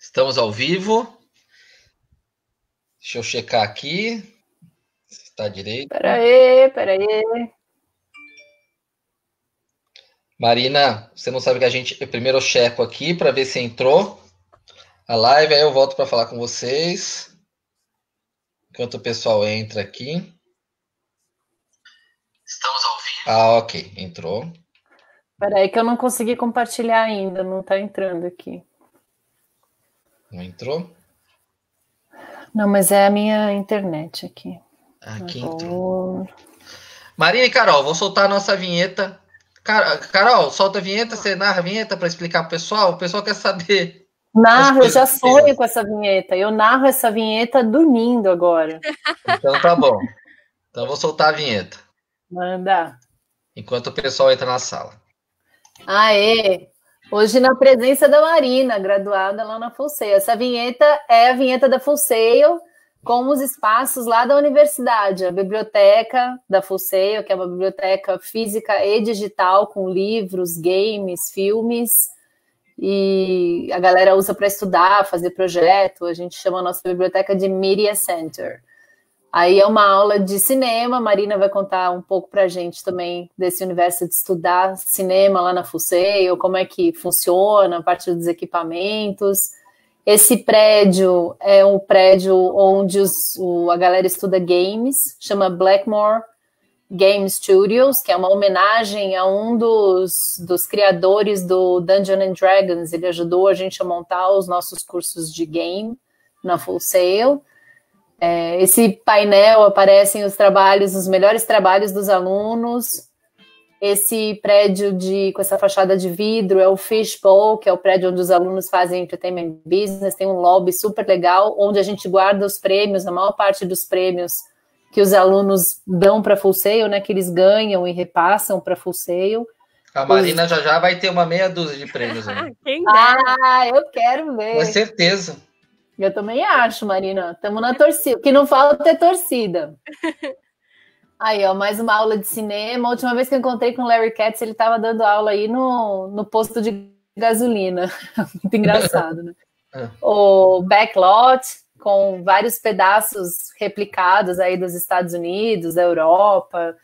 Estamos ao vivo. Deixa eu checar aqui. Se está direito. Peraí. Marina, você não sabe que primeiro eu checo aqui para ver se entrou a live, aí eu volto para falar com vocês. Enquanto o pessoal entra aqui. Estamos ao vivo. Ah, ok. Entrou. Peraí que eu não consegui compartilhar ainda, não está entrando aqui. Não entrou? Não, mas é a minha internet aqui. Aqui entrou. Marina e Carol, vou soltar a nossa vinheta. Carol, solta a vinheta, você narra a vinheta para explicar para o pessoal quer saber. Narro, eu já sonho com essa vinheta. Eu narro essa vinheta dormindo agora. Então tá bom. Então eu vou soltar a vinheta. Manda. Enquanto o pessoal entra na sala. Aê! Hoje na presença da Marina, graduada lá na Full Sail. Essa vinheta é a vinheta da Full Sail, com os espaços lá da universidade, a biblioteca da Full Sail, que é uma biblioteca física e digital, com livros, games, filmes, e a galera usa para estudar, fazer projeto. A gente chama a nossa biblioteca de Media Center. Aí é uma aula de cinema, a Marina vai contar um pouco para a gente também desse universo de estudar cinema lá na Full Sail, como é que funciona, a parte dos equipamentos. Esse prédio é um prédio onde a galera estuda games, chama Blackmore Game Studios, que é uma homenagem a um dos criadores do Dungeons and Dragons. Ele ajudou a gente a montar os nossos cursos de game na Full Sail. Esse painel aparecem os melhores trabalhos dos alunos. Esse prédio com essa fachada de vidro é o Fishbowl, que é o prédio onde os alunos fazem entertainment business. Tem um lobby super legal, onde a gente guarda os prêmios, a maior parte dos prêmios que os alunos dão para Full Sail, né, que eles ganham e repassam para Full Sail. A Marina já vai ter uma meia dúzia de prêmios aí. Eu quero ver. Com certeza. Eu também acho, Marina. Estamos na torcida. O que não falta é torcida. Aí, ó, mais uma aula de cinema. A última vez que eu encontrei com o Larry Katz, ele estava dando aula aí no posto de gasolina. Muito engraçado, né? O Backlot, com vários pedaços replicados aí dos Estados Unidos, da Europa.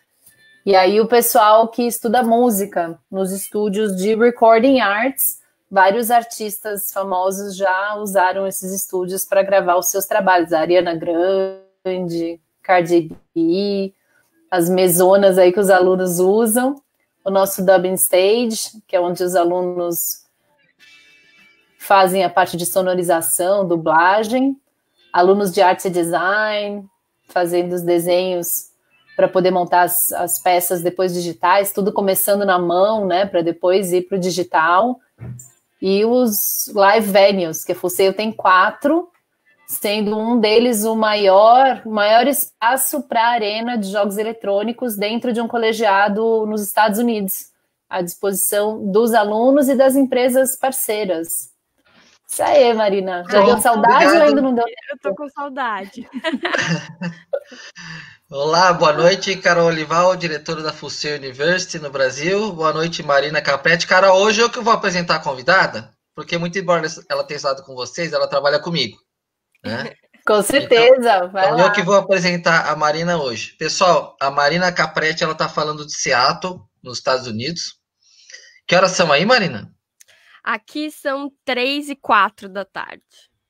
E aí o pessoal que estuda música nos estúdios de Recording Arts. Vários artistas famosos já usaram esses estúdios para gravar os seus trabalhos. A Ariana Grande, Cardi B, as mesonas aí que os alunos usam. O nosso Dubbing Stage, que é onde os alunos fazem a parte de sonorização, dublagem. Alunos de arte e design, fazendo os desenhos para poder montar as peças depois digitais, tudo começando na mão, né, para depois ir para o digital. E os live venues, que a Full Sail tem 4, sendo um deles o maior espaço para a arena de jogos eletrônicos dentro de um colegiado nos Estados Unidos, à disposição dos alunos e das empresas parceiras. Isso aí, Marina. Já deu saudade ou ainda não deu? Eu tô com saudade. Olá, boa noite, Carol Olival, diretora da Full Sail University no Brasil. Boa noite, Marina Capretti. Carol, hoje eu que vou apresentar a convidada, porque muito embora ela tenha estado com vocês, ela trabalha comigo, né? Com certeza, então eu que vou apresentar a Marina hoje. Pessoal, a Marina Capretti, ela tá falando de Seattle, nos Estados Unidos. Que horas são aí, Marina? Aqui são 3h04 da tarde.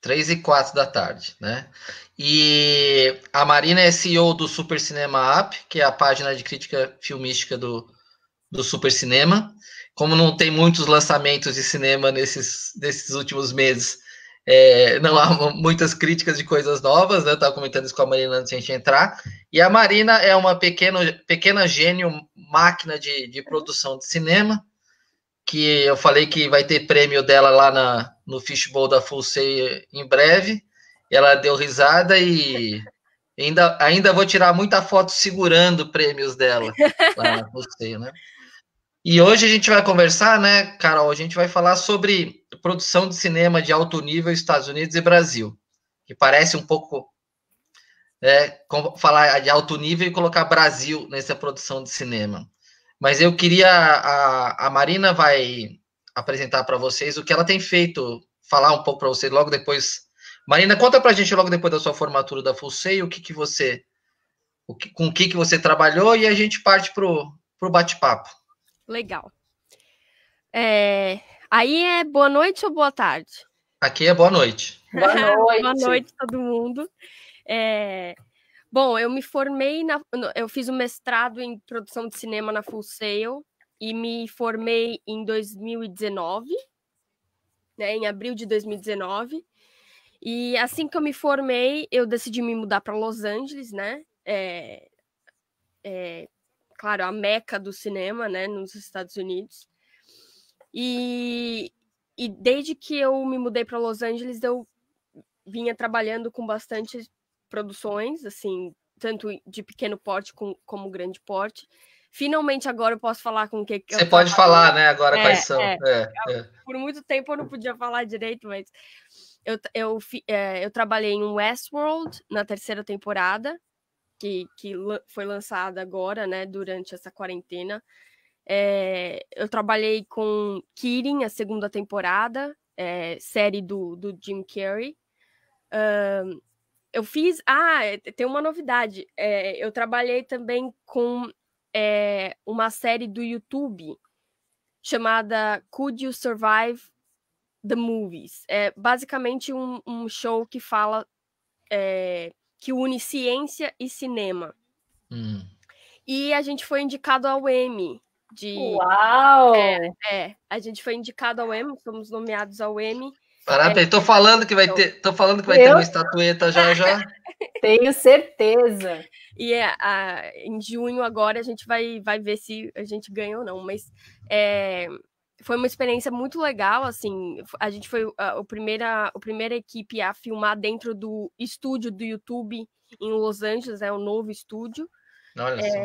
3h04 da tarde, né? E a Marina é CEO do Super Cinema App, que é a página de crítica filmística do Super Cinema. Como não tem muitos lançamentos de cinema nesses últimos meses, não há muitas críticas de coisas novas, né? Eu estava comentando isso com a Marina antes de a gente entrar. E a Marina é uma pequena gênio, máquina de produção de cinema, que eu falei que vai ter prêmio dela lá no Fishbowl da Full Sail em breve. Ela deu risada e ainda vou tirar muita foto segurando prêmios dela lá na Full Sail, né? E hoje a gente vai conversar, né, Carol? A gente vai falar sobre produção de cinema de alto nível Estados Unidos e Brasil, que parece um pouco falar de alto nível e colocar Brasil nessa produção de cinema. Mas eu queria... A Marina vai apresentar para vocês o que ela tem feito falar um pouco para você logo depois. Marina, conta para a gente logo depois da sua formatura da Full Sail, com o que você trabalhou e a gente parte pro bate-papo. Legal. Aí é boa noite ou boa tarde? Aqui é boa noite. Boa noite. Boa noite, todo mundo. Bom, eu me formei, eu fiz um mestrado em produção de cinema na Full Sail e me formei em 2019, né, em abril de 2019. E assim que eu me formei, eu decidi me mudar para Los Angeles, né? Claro, a meca do cinema, né, nos Estados Unidos. E desde que eu me mudei para Los Angeles, eu vinha trabalhando com bastante produções, assim, tanto de pequeno porte como grande porte. Finalmente agora eu posso falar com o que você pode falar, né, agora quais são. Por muito tempo eu não podia falar direito, mas eu trabalhei em Westworld na 3ª temporada, que foi lançada agora, né, durante essa quarentena. Eu trabalhei com Kidding, a 2ª temporada, série do Jim Carrey. Eu fiz... tem uma novidade. Eu trabalhei também com uma série do YouTube chamada Could You Survive the Movies? É basicamente um show que fala... que une ciência e cinema. E a gente foi indicado ao Emmy. Uau! A gente foi indicado ao Emmy, fomos nomeados ao Emmy. Parabéns, tô falando que vai ter uma estatueta já. Tenho certeza. E em junho agora a gente vai ver se a gente ganha ou não, mas foi uma experiência muito legal, assim, a gente foi a primeira equipe a filmar dentro do estúdio do YouTube em Los Angeles, o novo estúdio. Olha só.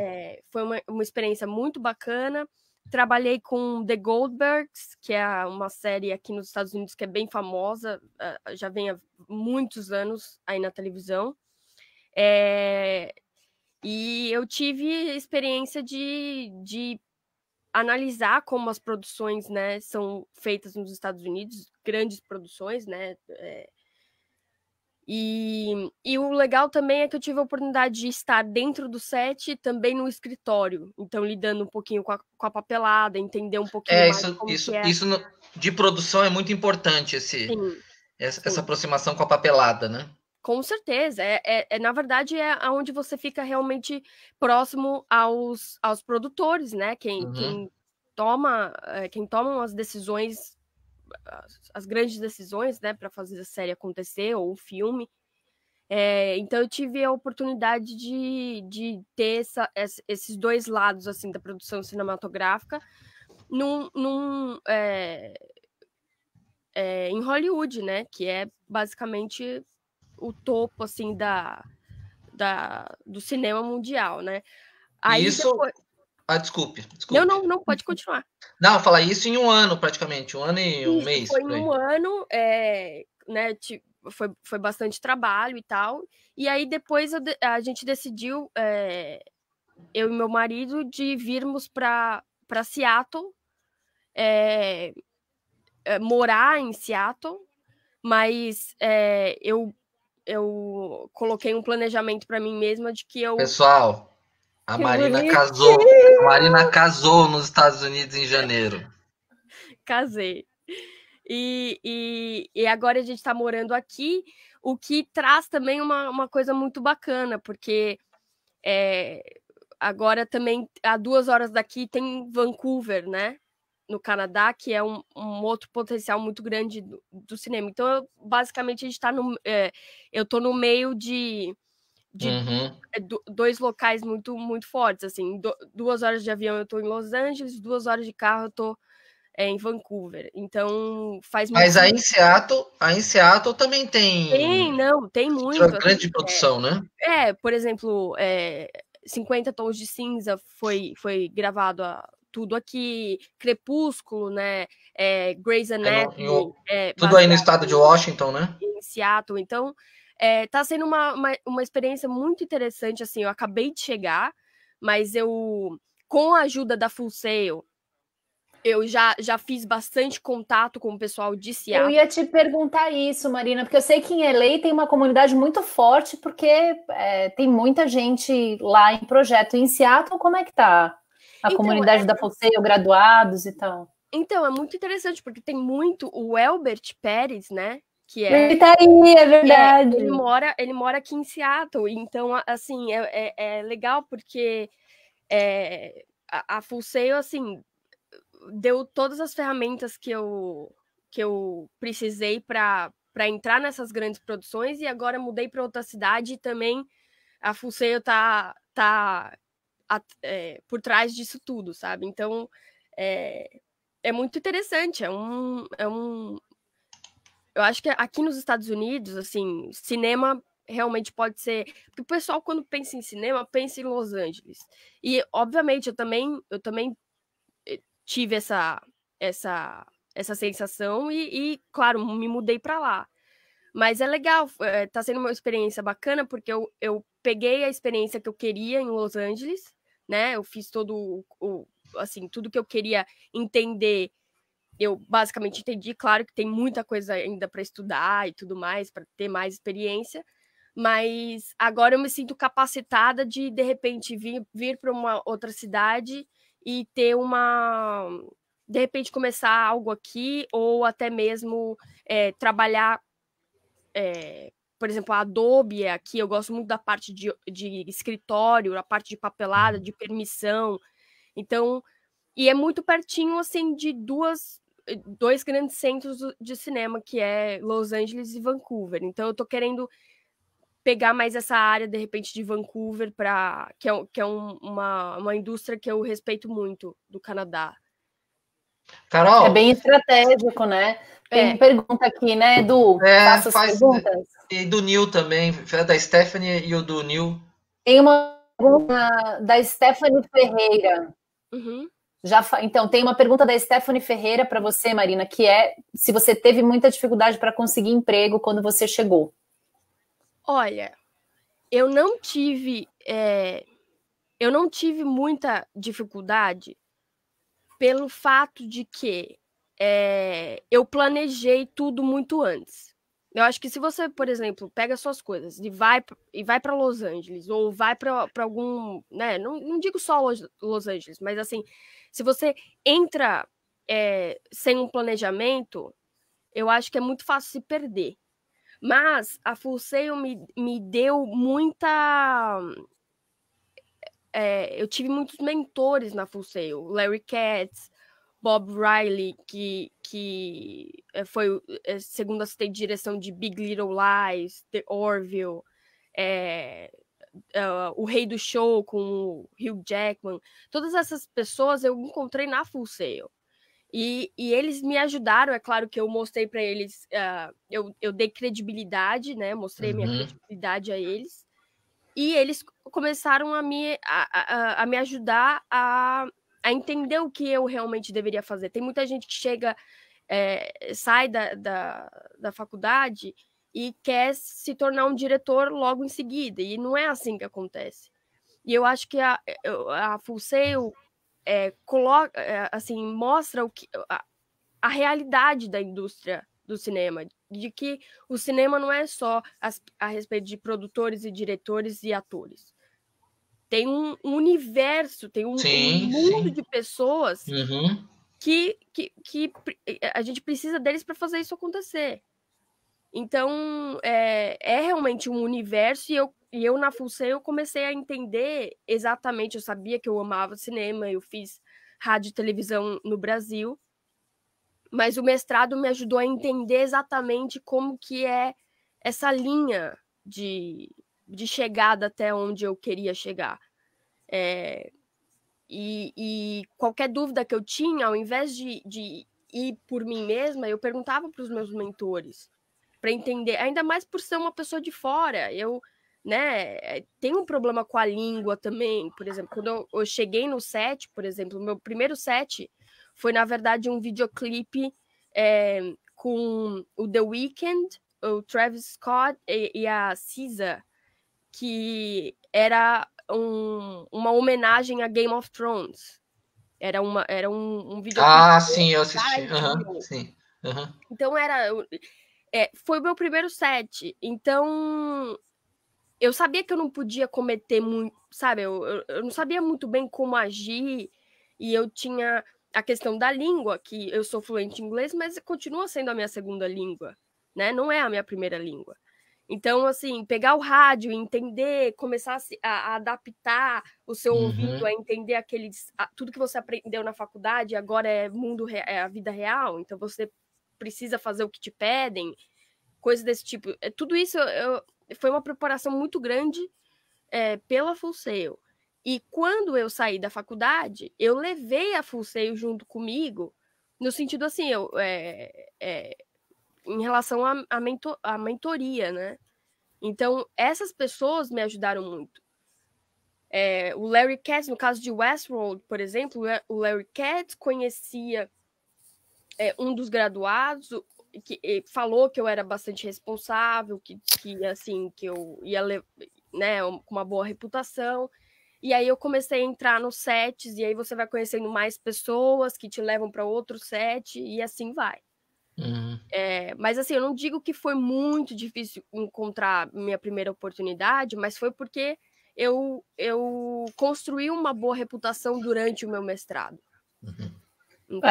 Foi uma experiência muito bacana. Trabalhei com The Goldbergs, que é uma série aqui nos Estados Unidos que é bem famosa, já vem há muitos anos aí na televisão. E eu tive experiência de analisar como as produções, né, são feitas nos Estados Unidos, grandes produções, né? E o legal também é que eu tive a oportunidade de estar dentro do set e também no escritório. Então, lidando um pouquinho com a papelada, entender um pouquinho mais como que é. Isso de produção é muito importante, essa aproximação com a papelada, né? Com certeza. Na verdade, é onde você fica realmente próximo aos produtores, né? Quem tomam as decisões, as grandes decisões, né, para fazer a série acontecer, ou o filme. Então eu tive a oportunidade de ter esses dois lados, assim, da produção cinematográfica em Hollywood, né, que é basicamente o topo, assim, do cinema mundial, né. Aí isso... depois... desculpe. Não, pode continuar. Não, falar isso em um ano, praticamente. 1 ano e um mês. Foi em 1 ano, né, foi bastante trabalho e tal. E aí depois a gente decidiu, eu e meu marido, de virmos para Seattle, morar em Seattle, mas eu coloquei um planejamento para mim mesma de que eu... Pessoal, a Marina casou nos Estados Unidos em janeiro. Casei. E agora a gente está morando aqui, o que traz também uma coisa muito bacana, porque agora também, a 2 horas daqui, tem Vancouver, né? No Canadá, que é um outro potencial muito grande do cinema. Então, basicamente, a gente está eu estou no meio de 2 locais muito, muito fortes, assim. 2 horas de avião eu estou em Los Angeles, 2 horas de carro eu estou em Vancouver. Então, faz muito... Mas aí em Seattle também tem muito. Grande produção, né? Por exemplo, 50 Tons de Cinza foi gravado tudo aqui, Crepúsculo, né? Grey's Anatomy. Tudo aí no estado de Washington, né? Em Seattle. Então, tá sendo uma experiência muito interessante, assim. Eu acabei de chegar, mas com a ajuda da Full Sail, Eu já fiz bastante contato com o pessoal de Seattle. Eu ia te perguntar isso, Marina, porque eu sei que em LA tem uma comunidade muito forte, porque tem muita gente lá em projeto. Em Seattle, como é que tá a comunidade da Full-Sail, graduados e tal? Então, é muito interessante, porque tem muito o Elbert Pérez, né? Que é. Ele tá aí, é verdade. Ele mora aqui em Seattle. Então, assim, é legal porque a Full-Sail, assim, deu todas as ferramentas que eu precisei para entrar nessas grandes produções, e agora mudei para outra cidade e também a Full-Sail tá por trás disso tudo, sabe? Então, é muito interessante. Eu acho que aqui nos Estados Unidos, assim, cinema realmente pode ser... Porque o pessoal, quando pensa em cinema, pensa em Los Angeles. E, obviamente, eu também tive essa sensação e, claro, me mudei para lá. Mas é legal, tá sendo uma experiência bacana, porque eu peguei a experiência que eu queria em Los Angeles, né? Eu fiz assim, tudo que eu queria entender, eu basicamente entendi. Claro que tem muita coisa ainda para estudar e tudo mais, para ter mais experiência, mas agora eu me sinto capacitada de repente, vir para uma outra cidade e ter de repente, começar algo aqui, ou até mesmo trabalhar, por exemplo, a Adobe aqui. Eu gosto muito da parte de escritório, a parte de papelada, de permissão. Então, e é muito pertinho, assim, de dois grandes centros de cinema, que é Los Angeles e Vancouver. Então, eu tô querendo pegar mais essa área, de repente, de Vancouver, que é uma indústria que eu respeito muito, do Canadá. Carol? É bem estratégico, né? Tem pergunta aqui, né, Edu? Faça as perguntas. E do Nil também, da Stephanie e o do Nil. Tem uma pergunta da Stephanie Ferreira. Uhum. Então, tem uma pergunta da Stephanie Ferreira para você, Marina, que é se você teve muita dificuldade para conseguir emprego quando você chegou. Olha, eu não tive muita dificuldade pelo fato de que eu planejei tudo muito antes. Eu acho que se você, por exemplo, pega suas coisas e vai para Los Angeles, ou vai para algum, né? Não digo só Los Angeles, mas assim, se você entra sem um planejamento, eu acho que é muito fácil se perder. Mas a Full-Sail me deu muita... eu tive muitos mentores na Full-Sail. Larry Katz, Bob Riley, que foi segundo assistente de direção de Big Little Lies, The Orville, O Rei do Show com o Hugh Jackman. Todas essas pessoas eu encontrei na Full-Sail. E eles me ajudaram. É claro que eu mostrei para eles, eu dei credibilidade, né? Mostrei minha credibilidade a eles. E eles começaram a me ajudar a entender o que eu realmente deveria fazer. Tem muita gente que chega, sai da faculdade e quer se tornar um diretor logo em seguida. E não é assim que acontece. E eu acho que a Full-Sail assim, mostra a realidade da indústria do cinema, de que o cinema não é só a respeito de produtores e diretores e atores. Tem um universo, tem um mundo de pessoas que a gente precisa deles para fazer isso acontecer. Então, é realmente um universo, e eu na Full-Sail eu comecei a entender exatamente. Eu sabia que eu amava cinema, eu fiz rádio e televisão no Brasil, mas o mestrado me ajudou a entender exatamente como que é essa linha de chegada até onde eu queria chegar. E qualquer dúvida que eu tinha, ao invés de ir por mim mesma, eu perguntava para os meus mentores, para entender, ainda mais por ser uma pessoa de fora. Eu, né, tenho um problema com a língua também. Por exemplo, quando eu cheguei no set, por exemplo, o meu primeiro set foi, na verdade, um videoclipe com o The Weeknd, o Travis Scott e a SZA, que era uma homenagem a Game of Thrones. Era um videoclipe. Ah, sim, eu assisti. Sim. Então foi o meu primeiro set. Então eu sabia que eu não podia cometer muito, sabe? Eu não sabia muito bem como agir, e eu tinha a questão da língua, que eu sou fluente em inglês, mas continua sendo a minha segunda língua, né? Não é a minha primeira língua. Então, assim, pegar o rádio, entender, começar a adaptar o seu ouvido, a entender tudo que você aprendeu na faculdade, agora é a vida real, então você precisa fazer o que te pedem, coisas desse tipo. Tudo isso foi uma preparação muito grande pela Full Sail. E quando eu saí da faculdade, eu levei a Full Sail junto comigo, no sentido assim, em relação à mentoria, né? Então, essas pessoas me ajudaram muito. O Larry Katz, no caso de Westworld, por exemplo, o Larry Katz conhecia um dos graduados, que falou que eu era bastante responsável, que eu ia levar, né, com uma boa reputação. E aí eu comecei a entrar nos sets, e aí você vai conhecendo mais pessoas que te levam para outro set, e assim vai. Mas assim, eu não digo que foi muito difícil encontrar minha primeira oportunidade, mas foi porque eu construí uma boa reputação durante o meu mestrado. Então,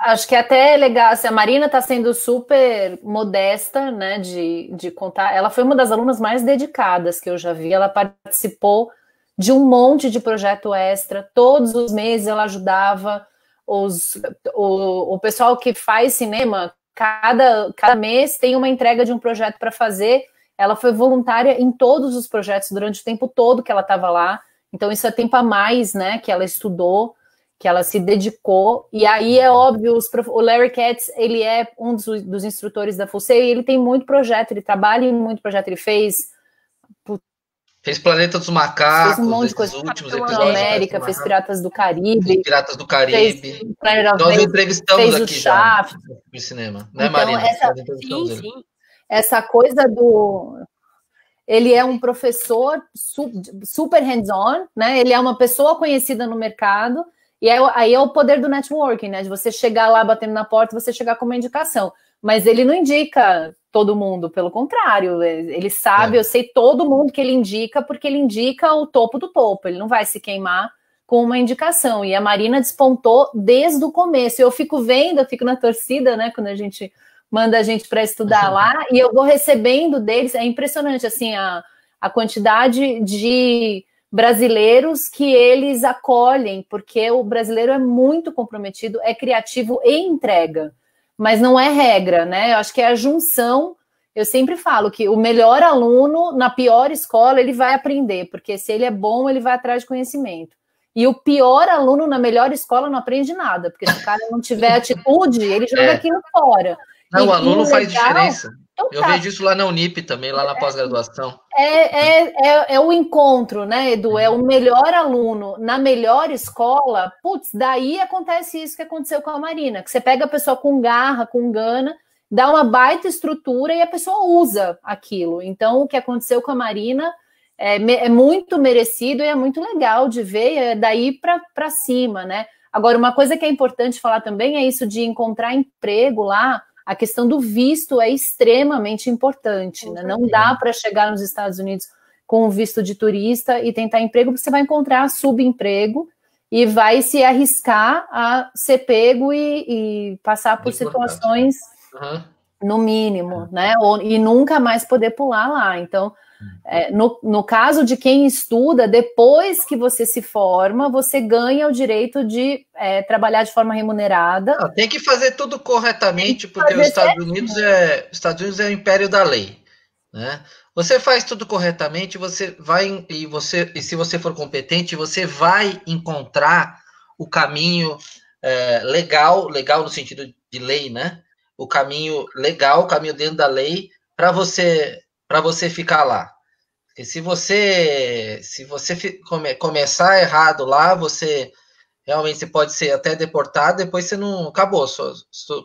acho que até é legal, assim, a Marina está sendo super modesta, né, de contar. Ela foi uma das alunas mais dedicadas que eu já vi. Ela participou de um monte de projeto extra. Todos os meses ela ajudava o pessoal que faz cinema. Cada mês tem uma entrega de um projeto para fazer. Ela foi voluntária em todos os projetos durante o tempo todo que ela estava lá. Então isso é tempo a mais, né, que ela estudou, que ela se dedicou. E aí é óbvio, o Larry Katz, ele é um dos instrutores da Full Sail, e ele tem muito projeto, ele trabalha em muito projeto, ele fez Planeta dos Macacos, fez um monte de coisa, últimos episódios América, fez Piratas do Caribe. Fez nós entrevistamos fez aqui já no cinema, né, então, Marina? Sim. Essa coisa do... Ele é um professor super hands-on, né? Ele é uma pessoa conhecida no mercado, e aí é o poder do networking, né? De você chegar lá batendo na porta, você chegar com uma indicação. Mas ele não indica todo mundo, pelo contrário, ele sabe, eu sei todo mundo que ele indica, porque ele indica o topo do topo, ele não vai se queimar com uma indicação. E a Marina despontou desde o começo. Eu fico na torcida, né? Quando a gente manda a gente para estudar lá, e eu vou recebendo deles, é impressionante, assim, a quantidade de brasileiros que eles acolhem, porque o brasileiro é muito comprometido, é criativo e entrega, mas não é regra, né? Eu acho que é a junção. Eu sempre falo que o melhor aluno, na pior escola, ele vai aprender, porque se ele é bom, ele vai atrás de conhecimento. E o pior aluno na melhor escola não aprende nada, porque se o cara não tiver atitude, ele joga aquilo fora. Não, o aluno faz diferença. Eu vejo isso lá na Unip também, lá na pós-graduação. É o encontro, né, Edu? É o melhor aluno na melhor escola. Putz, daí acontece isso que aconteceu com a Marina, que você pega a pessoa com garra, com gana, dá uma baita estrutura e a pessoa usa aquilo. Então, o que aconteceu com a Marina é muito merecido e é muito legal de ver, daí para cima, né? Agora, uma coisa que é importante falar também é isso de encontrar emprego lá. A questão do visto é extremamente importante, né? Não dá para chegar nos Estados Unidos com o visto de turista e tentar emprego, porque você vai encontrar subemprego e vai se arriscar a ser pego e passar por situações, no mínimo, né? E nunca mais poder pular lá. Então, no caso de quem estuda, depois que você se forma, você ganha o direito de trabalhar de forma remunerada. Tem que fazer tudo corretamente, porque os Estados Unidos é o império da lei, né? Você faz tudo corretamente, você vai e se você for competente, você vai encontrar o caminho legal no sentido de lei, né? O caminho legal, o caminho dentro da lei para você ficar lá. Porque se você começar errado lá, você realmente pode ser até deportado, depois você não acabou.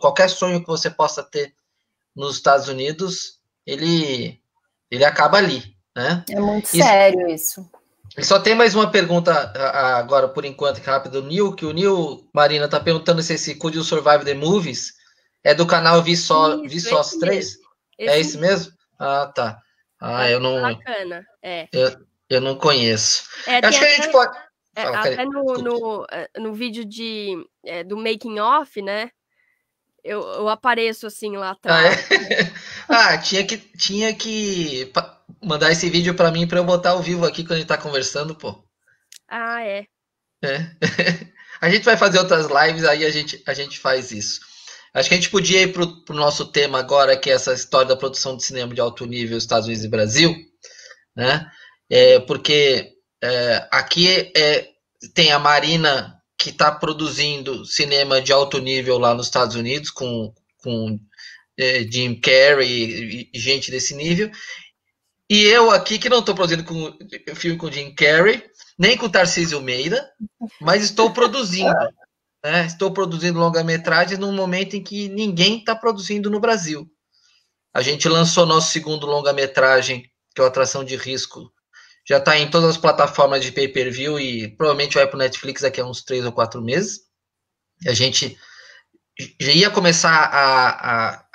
Qualquer sonho que você possa ter nos Estados Unidos, ele acaba ali, né? É muito sério isso. E só tem mais uma pergunta agora, por enquanto, rápido, do Neil, que o Neil, Marina, tá perguntando se esse Could You Survive the Movies é do canal Vsauce 3? É esse mesmo? Ah, tá. Ah, eu não... Bacana, eu não conheço. Acho que a gente pode... até no vídeo do making off, né? Eu apareço assim lá atrás. Tinha que mandar esse vídeo para mim para eu botar ao vivo aqui quando a gente tá conversando, pô. É. A gente vai fazer outras lives, aí a gente faz isso. Acho que a gente podia ir pro nosso tema agora, que é essa história da produção de cinema de alto nível, Estados Unidos e Brasil, né? Porque aqui tem a Marina, que está produzindo cinema de alto nível lá nos Estados Unidos, com Jim Carrey e gente desse nível. E eu aqui, que não estou produzindo filme com Jim Carrey, nem com Tarcísio Meira, mas estou produzindo. Né? Estou produzindo longa-metragem num momento em que ninguém está produzindo no Brasil. A gente lançou nosso segundo longa-metragem, que é o Atração de Risco. Já está em todas as plataformas de pay-per-view e provavelmente vai para o Netflix daqui a uns 3 ou 4 meses. E a gente já ia começar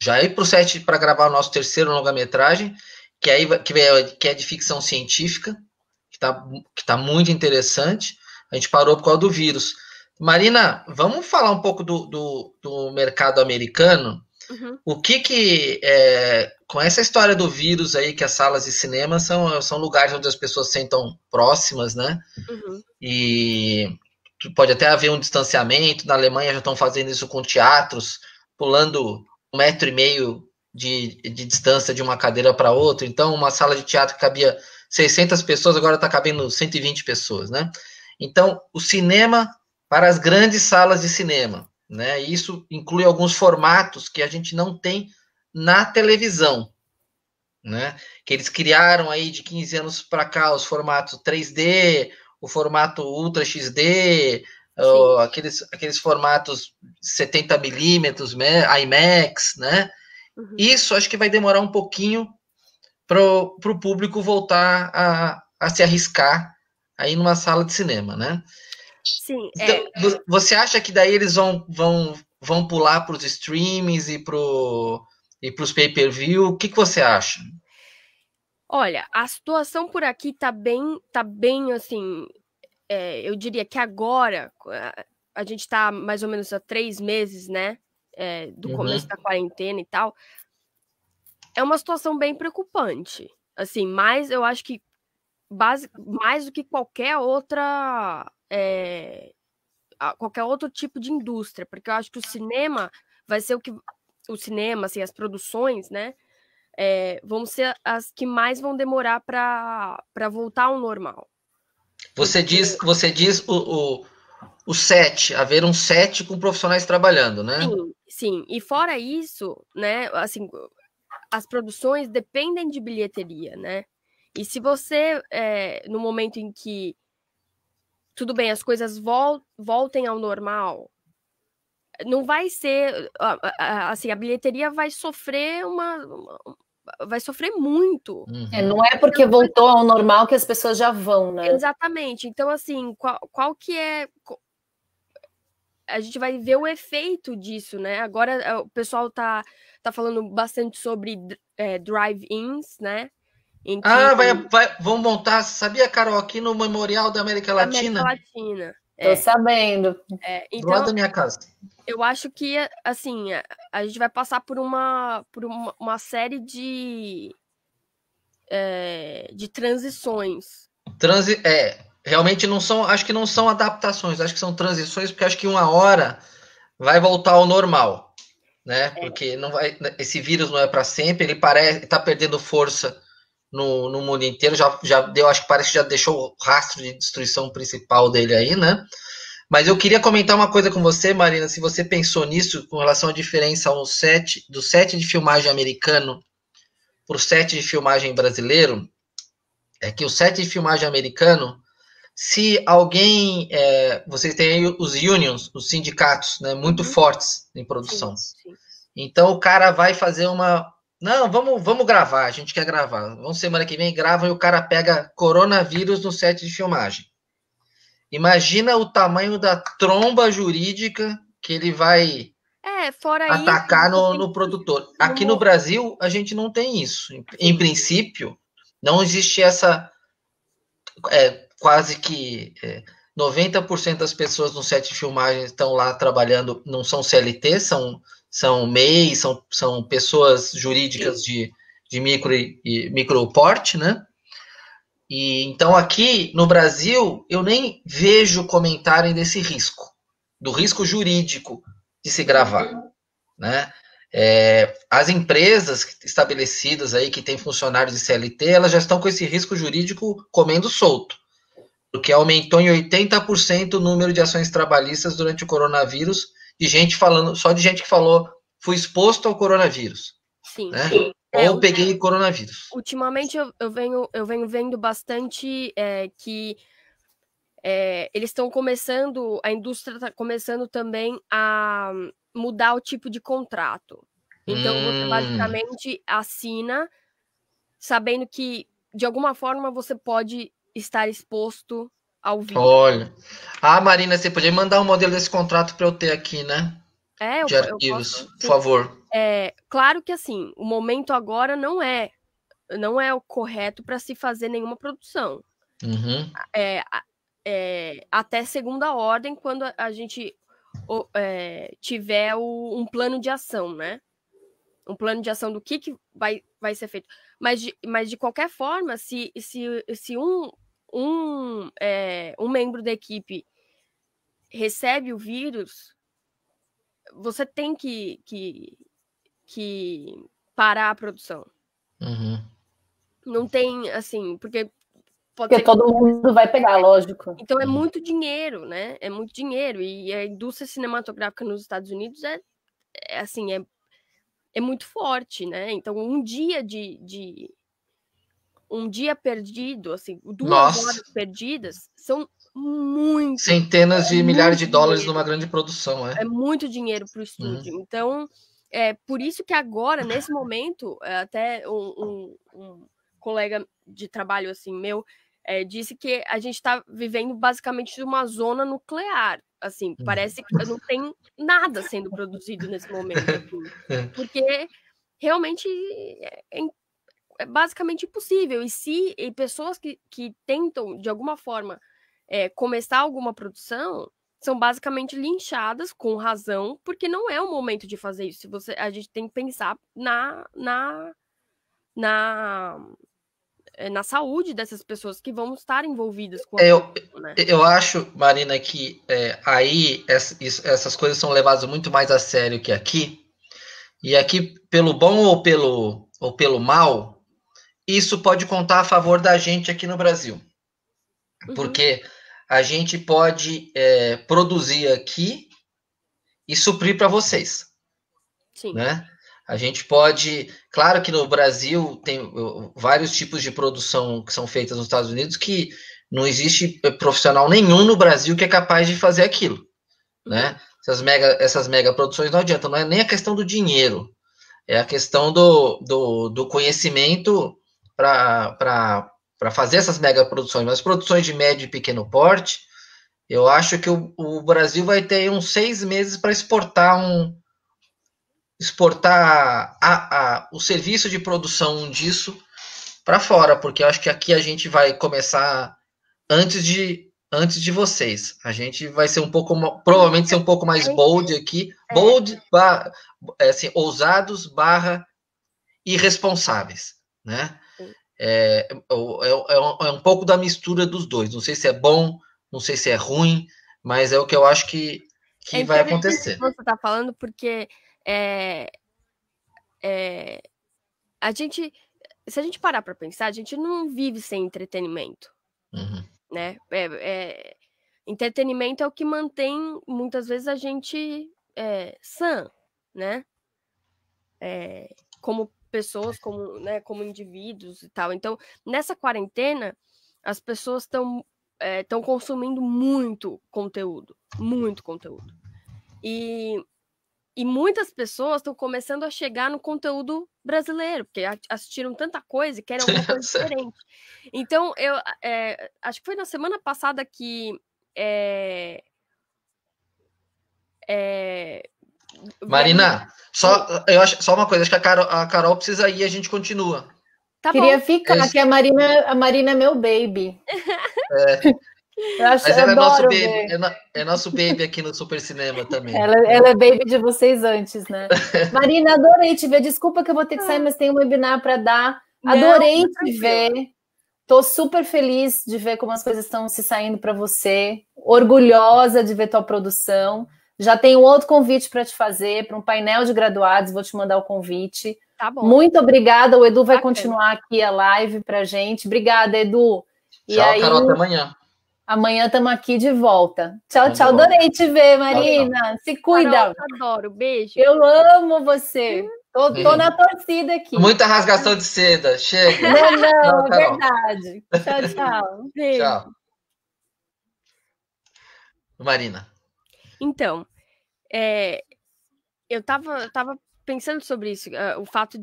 já ir para o set para gravar o nosso terceiro longa-metragem, que é de ficção científica, que tá muito interessante. A gente parou por causa do vírus. Marina, vamos falar um pouco do mercado americano. Uhum. O que com essa história do vírus aí, que as salas de cinema são lugares onde as pessoas sentam próximas, né? Uhum. E pode até haver um distanciamento. Na Alemanha já estão fazendo isso com teatros, pulando 1,5 metro de distância de uma cadeira para outra. Então, uma sala de teatro que cabia 600 pessoas, agora está cabendo 120 pessoas, né? Então, o cinema para as grandes salas de cinema, né? Isso inclui alguns formatos que a gente não tem na televisão, né? Que eles criaram aí de 15 anos para cá os formatos 3D, o formato Ultra XD, aqueles formatos 70 milímetros, IMAX, né? Uhum. Isso acho que vai demorar um pouquinho para o público voltar a se arriscar aí numa sala de cinema, né? Sim. Então, você acha que daí eles vão pular para os streamings e para os pay-per-view? O que você acha? Olha, a situação por aqui tá bem assim. Eu diria que agora a gente tá mais ou menos há 3 meses, né? Do começo da quarentena e tal. É uma situação bem preocupante. Assim, mas eu acho que mais do que qualquer outro tipo de indústria, porque eu acho que o cinema vai ser o cinema, assim, as produções, né, vão ser as que mais vão demorar para voltar ao normal. Você diz o set, haver um set com profissionais trabalhando, né? Sim. E fora isso, né, assim, as produções dependem de bilheteria, né? E se você, no momento em que, tudo bem, as coisas voltem ao normal, não vai ser, assim, a bilheteria vai sofrer vai sofrer muito. Não é porque voltou ao normal que as pessoas já vão, né? Exatamente. Então, assim, qual que é... A gente vai ver o efeito disso, né? Agora o pessoal tá falando bastante sobre drive-ins, né? Vão montar, sabia, Carol, aqui no Memorial da América Latina? América Latina. Tô sabendo. Então, do lado da minha casa. Eu acho que, assim, a gente vai passar por uma série de transições. Realmente acho que não são adaptações, acho que são transições, porque acho que uma hora vai voltar ao normal, né? Porque esse vírus não é para sempre, ele está perdendo força no mundo inteiro, já deu, acho que parece que já deixou o rastro de destruição principal dele aí, né? Mas eu queria comentar uma coisa com você, Marina, se você pensou nisso com relação à diferença do set de filmagem americano para o set de filmagem brasileiro, é que o set de filmagem americano, se alguém... vocês têm aí os unions, os sindicatos, né, muito fortes em produção. Sim. Então, o cara vai fazer uma Não, vamos gravar, a gente quer gravar. Vamos semana que vem, grava e o cara pega coronavírus no set de filmagem. Imagina o tamanho da tromba jurídica que ele vai fora atacar isso, no produtor. Aqui no Brasil, a gente não tem isso. Em princípio, não existe essa... quase que 90% das pessoas no set de filmagem estão lá trabalhando, não são CLT, são MEI, são pessoas jurídicas de micro porte, né? E então aqui no Brasil eu nem vejo comentário desse risco, do risco jurídico de se gravar, né? As empresas estabelecidas aí que têm funcionários de CLT, elas já estão com esse risco jurídico comendo solto, porque aumentou em 80% o número de ações trabalhistas durante o coronavírus, de gente que falou fui exposto ao coronavírus. Sim. Né? Ou peguei coronavírus. Ultimamente eu venho vendo bastante que eles estão começando, a indústria está começando também a mudar o tipo de contrato. Então, você basicamente assina sabendo que, de alguma forma, você pode estar exposto ao vírus. Olha. Marina, você podia mandar um modelo desse contrato para eu ter aqui, né? De arquivos, eu posso, por favor. Claro que, assim, o momento agora não é o correto para se fazer nenhuma produção. Uhum. Até segunda ordem, quando a gente tiver um plano de ação, né? Um plano de ação do que vai ser feito. Mas de qualquer forma, se um membro da equipe recebe o vírus, você tem que parar a produção. Uhum. Não tem, assim, porque todo mundo vai pegar, lógico. Então é muito dinheiro, né? É muito dinheiro. E a indústria cinematográfica nos Estados Unidos é muito forte, né? Então um dia um dia perdido, assim, 2 horas perdidas são muito... Centenas de milhares de dólares numa grande produção, É muito dinheiro para o estúdio. Uhum. Então, por isso que agora, nesse momento, até um colega de trabalho, assim, meu, disse que a gente está vivendo basicamente uma zona nuclear. Assim, parece que não tem nada sendo produzido nesse momento. Assim, porque realmente é basicamente impossível. E pessoas que tentam, de alguma forma, começar alguma produção são basicamente linchadas, com razão, porque não é o momento de fazer isso. A gente tem que pensar na saúde dessas pessoas que vão estar envolvidas com né? Eu acho, Marina, que aí essas coisas são levadas muito mais a sério que aqui. E aqui, pelo bom ou pelo mal, isso pode contar a favor da gente aqui no Brasil. Uhum. Porque a gente pode produzir aqui e suprir para vocês. Sim. Né? A gente pode... Claro que no Brasil tem vários tipos de produção que são feitas nos Estados Unidos que não existe profissional nenhum no Brasil que é capaz de fazer aquilo. Uhum. Né? Essas mega produções não adiantam. Não é nem a questão do dinheiro. É a questão do conhecimento para fazer essas mega produções. Mas produções de médio e pequeno porte, eu acho que o Brasil vai ter uns 6 meses para exportar o serviço de produção disso para fora, porque eu acho que aqui a gente vai começar antes de vocês. A gente vai ser provavelmente ser um pouco mais bold aqui. Bold, assim, ousados / irresponsáveis, né? É um pouco da mistura dos dois. Não sei se é bom, não sei se é ruim, mas é o que eu acho que vai acontecer. Você está falando porque se a gente parar para pensar, a gente não vive sem entretenimento. Uhum. Né? Entretenimento é o que mantém muitas vezes a gente sã, né? Como pessoas, como indivíduos e tal. Então, nessa quarentena, as pessoas estão consumindo muito conteúdo. E E muitas pessoas estão começando a chegar no conteúdo brasileiro, porque assistiram tanta coisa e querem alguma coisa diferente. Então, eu acho que foi na semana passada que... Marina, eu acho, só uma coisa, acho que a Carol precisa ir e a gente continua. Tá Queria bom. Ficar, que a Marina é meu baby. Mas ela é nosso baby, é nosso baby aqui no Super Cinema também. Ela é baby de vocês antes, né? Marina, adorei te ver. Desculpa que eu vou ter que sair, mas tem um webinar para dar. Adorei te ver. Tô super feliz de ver como as coisas estão se saindo para você. Orgulhosa de ver tua produção. Já tenho outro convite para te fazer, para um painel de graduados. Vou te mandar o convite. Tá bom. Muito obrigada. O Edu vai continuar aqui a live pra gente. Obrigada, Edu. Tchau, Carol. Até amanhã. Amanhã estamos aqui de volta. Tchau, tchau. Adorei te ver, Marina. Tchau, tchau. Se cuida. Carol, adoro. Beijo. Eu amo você. Tô na torcida aqui. Muita rasgação de seda. Chega. Não, é verdade. Tchau, tchau. Beijo. Tchau. Marina. Então, eu tava pensando sobre isso, o fato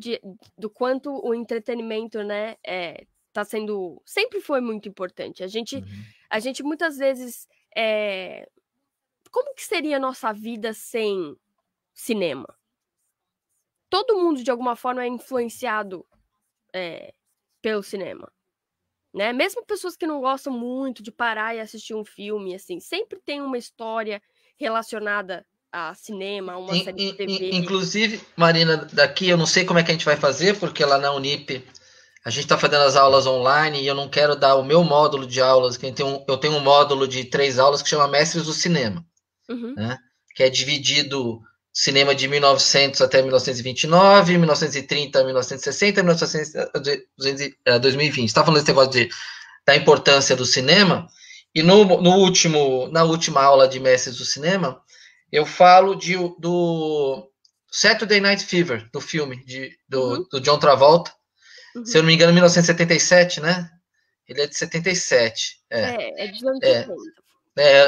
do quanto o entretenimento, né, tá sendo... Sempre foi muito importante. A gente muitas vezes... Como que seria a nossa vida sem cinema? Todo mundo, de alguma forma, é influenciado pelo cinema, né? Mesmo pessoas que não gostam muito de parar e assistir um filme, assim, sempre tem uma história relacionada a cinema, a uma série de TV. Inclusive, Marina, daqui eu não sei como é que a gente vai fazer, porque lá na Unip a gente está fazendo as aulas online e eu não quero dar o meu módulo de aulas, que eu tenho um módulo de 3 aulas que chama Mestres do Cinema, né? Que é dividido cinema de 1900 até 1929, 1930 a 1960, 2020. Está falando desse negócio da importância do cinema, e na última aula de Mestres do Cinema, eu falo do Saturday Night Fever, do filme do John Travolta. Se eu não me engano, 1977, né? Ele é de 77. É de anos 70.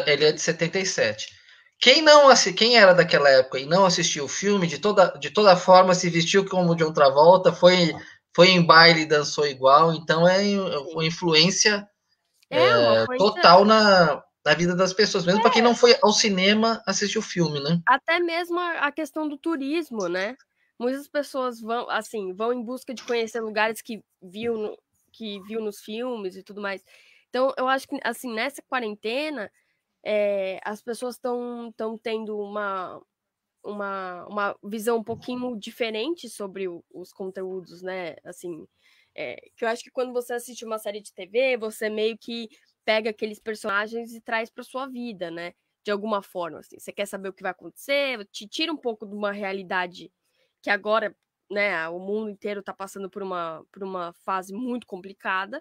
Ele é de 77. Quem era daquela época e não assistiu o filme, de toda forma se vestiu como John Travolta, foi em baile e dançou igual, então uma influência total na vida das pessoas, mesmo para quem não foi ao cinema assistir o filme, né? Até mesmo a questão do turismo, né? Muitas pessoas vão em busca de conhecer lugares que viu nos filmes e tudo mais. Então, eu acho que, assim, nessa quarentena, as pessoas estão tendo uma visão um pouquinho diferente sobre os conteúdos, né? Assim, que eu acho que quando você assiste uma série de TV, você meio que pega aqueles personagens e traz para sua vida, né? De alguma forma, assim. Você quer saber o que vai acontecer, te tira um pouco de uma realidade que agora, né, o mundo inteiro está passando por uma fase muito complicada.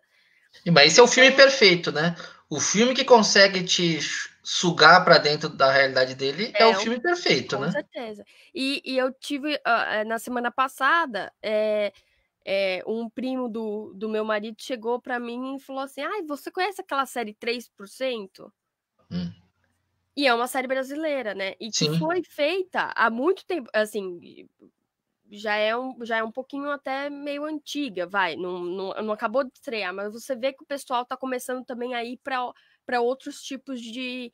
Mas esse é o filme perfeito, né? O filme que consegue te sugar para dentro da realidade dele é o filme perfeito, com né? Com certeza. E eu tive, na semana passada, um primo do meu marido chegou para mim e falou assim, você conhece aquela série 3%? E é uma série brasileira, né? E que foi feita há muito tempo, assim... Já é um pouquinho até meio antiga, não acabou de estrear, mas você vê que o pessoal está começando também a ir para outros tipos de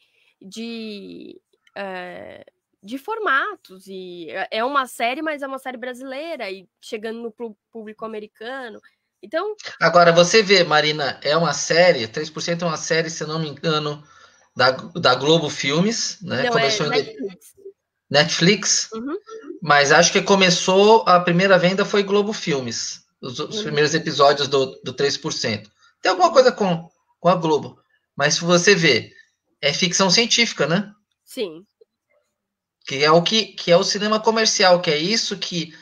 formatos, e é uma série, mas é uma série brasileira, e chegando no público americano, então... Agora, você vê, Marina, é uma série, 3% é uma série, se não me engano, da Globo Filmes, né? Não, começou em Netflix. Mas acho que a primeira venda foi Globo Filmes, os primeiros episódios do 3%. Tem alguma coisa com a Globo, mas se você vê, é ficção científica, né? Sim. Que é o cinema comercial, que é isso que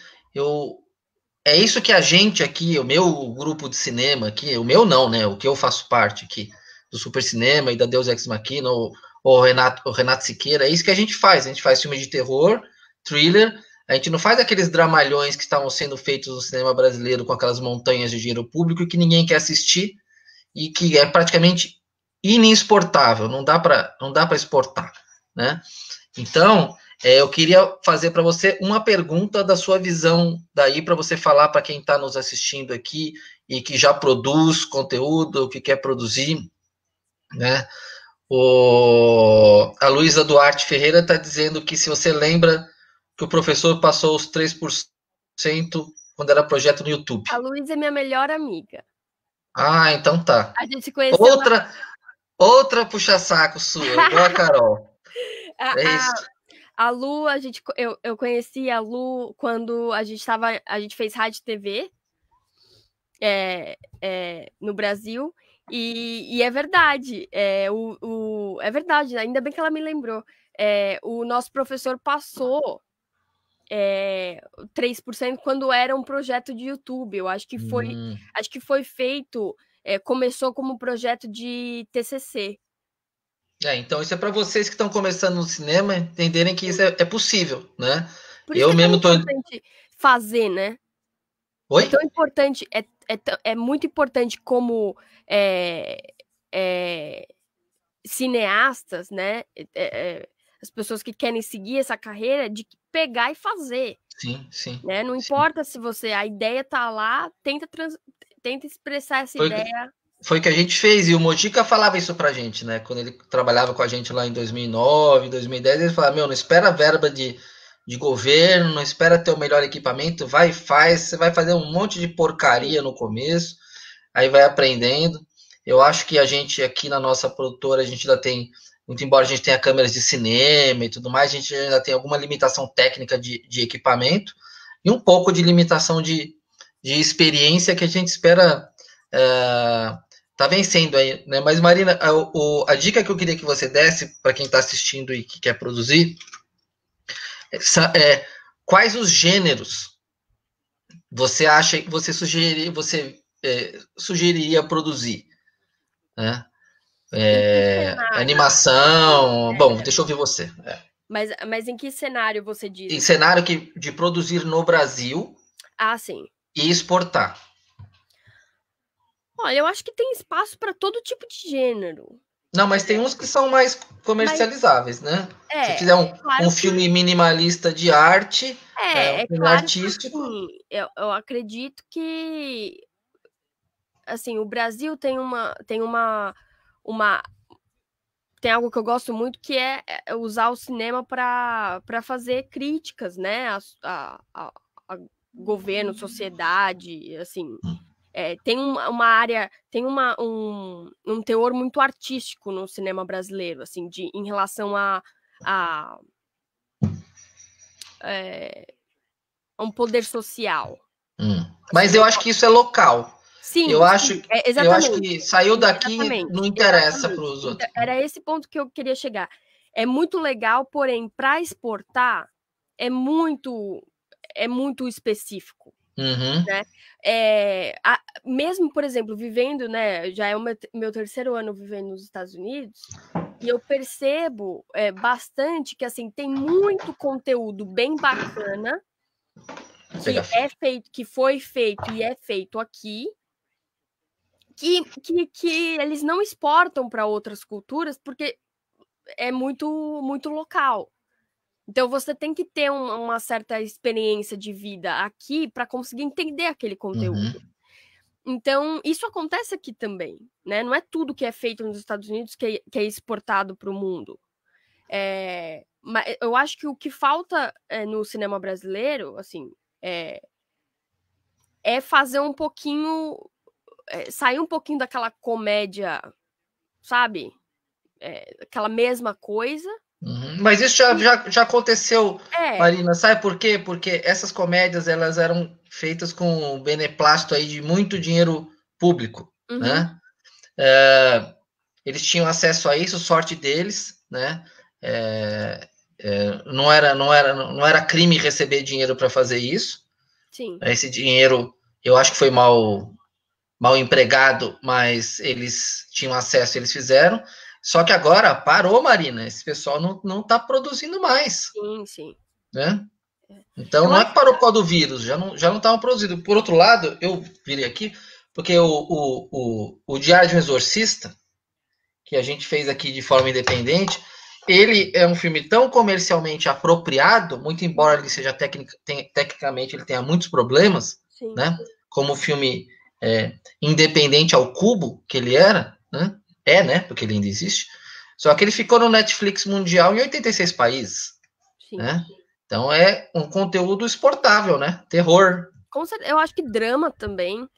a gente aqui, o meu grupo de cinema aqui, o meu não, né? O que eu faço parte aqui do Super Cinema e da Deus Ex Machina, o Renato Siqueira, é isso que a gente faz filme de terror, thriller. A gente não faz aqueles dramalhões que estavam sendo feitos no cinema brasileiro com aquelas montanhas de dinheiro público que ninguém quer assistir e que é praticamente inexportável, não dá para exportar, né? Então, Eu queria fazer para você uma pergunta da sua visão daí, para você falar para quem está nos assistindo aqui e que já produz conteúdo, que quer produzir, né? A Luísa Duarte Ferreira está dizendo que se você lembra que o professor passou os 3% quando era projeto no YouTube. A Luísa é minha melhor amiga. Ah, então tá. A gente conheceu outra puxa-saco sua, igual a Carol. É isso. A Lu, eu conheci a Lu quando a gente fez rádio e TV no Brasil, e é verdade, é verdade, ainda bem que ela me lembrou. O nosso professor passou 3% quando era um projeto de YouTube. Eu acho que foi feito, começou como projeto de TCC. Então isso é para vocês que estão começando no cinema entenderem que isso é possível, né? Por isso é importante fazer, né? Oi? É tão importante, é muito importante como cineastas, né? As pessoas que querem seguir essa carreira, de pegar e fazer. Sim. Né? Não importa se a ideia tá lá, tenta expressar essa ideia. Foi o que a gente fez, e o Mojica falava isso pra gente, né? Quando ele trabalhava com a gente lá em 2009, 2010, ele falava, não espera verba de governo, não espera ter o melhor equipamento, vai e faz, você vai fazer um monte de porcaria no começo, aí vai aprendendo. Eu acho que a gente aqui na nossa produtora, a gente ainda tem, muito embora a gente tenha câmeras de cinema e tudo mais, a gente ainda tem alguma limitação técnica de equipamento e um pouco de limitação de experiência que a gente espera tá vencendo aí, né? Mas, Marina, a dica que eu queria que você desse para quem está assistindo e que quer produzir quais os gêneros você acha que você sugeriria produzir, né? Animação. Bom, deixa eu ouvir você. Mas em que cenário você diz? Em cenário de produzir no Brasil. Ah, sim. E exportar. Olha, eu acho que tem espaço para todo tipo de gênero. Não, mas tem uns que são mais comercializáveis, né? Se fizer um filme minimalista de arte, um filme artístico. Assim, eu acredito que assim, o Brasil tem algo que eu gosto muito, que é usar o cinema para fazer críticas, né? A governo, sociedade, assim. Tem uma área, tem um teor muito artístico no cinema brasileiro, assim, em relação a um poder social. Mas eu acho que isso é local. Sim, eu acho que saiu daqui, não interessa para os outros. Era esse ponto que eu queria chegar. É muito legal, porém, para exportar, é muito específico. Né? Mesmo, por exemplo, vivendo, né? Já é o meu terceiro ano vivendo nos Estados Unidos, e eu percebo bastante que assim tem muito conteúdo bem bacana que foi feito e é feito aqui, que eles não exportam para outras culturas porque é muito local. Então, você tem que ter uma certa experiência de vida aqui para conseguir entender aquele conteúdo. Então, isso acontece aqui também, né? Não é tudo que é feito nos Estados Unidos que é exportado para o mundo. Mas eu acho que o que falta no cinema brasileiro, assim, é fazer um pouquinho... sair um pouquinho daquela comédia, sabe? Aquela mesma coisa. Mas isso já aconteceu, Marina, sabe por quê? Porque essas comédias, elas eram feitas com beneplácito aí de muito dinheiro público, né? Eles tinham acesso a isso, sorte deles, né? Não era crime receber dinheiro para fazer isso. Sim. Esse dinheiro, eu acho que foi mal empregado, mas eles tinham acesso, eles fizeram. Só que agora parou, Marina. Esse pessoal não está produzindo mais. Sim. Né? Então, não é que parou por causa do vírus, já não estavam produzindo. Por outro lado, eu virei aqui, porque o Diário de um Exorcista, que a gente fez aqui de forma independente, ele é um filme tão comercialmente apropriado, muito embora ele seja tecnicamente ele tenha muitos problemas, Sim. né? Como o filme independente ao cubo que ele era, né? Né? Porque ele ainda existe. Só que ele ficou no Netflix mundial em 86 países, Sim. né? Então é um conteúdo exportável, né? Terror. Eu acho que drama também,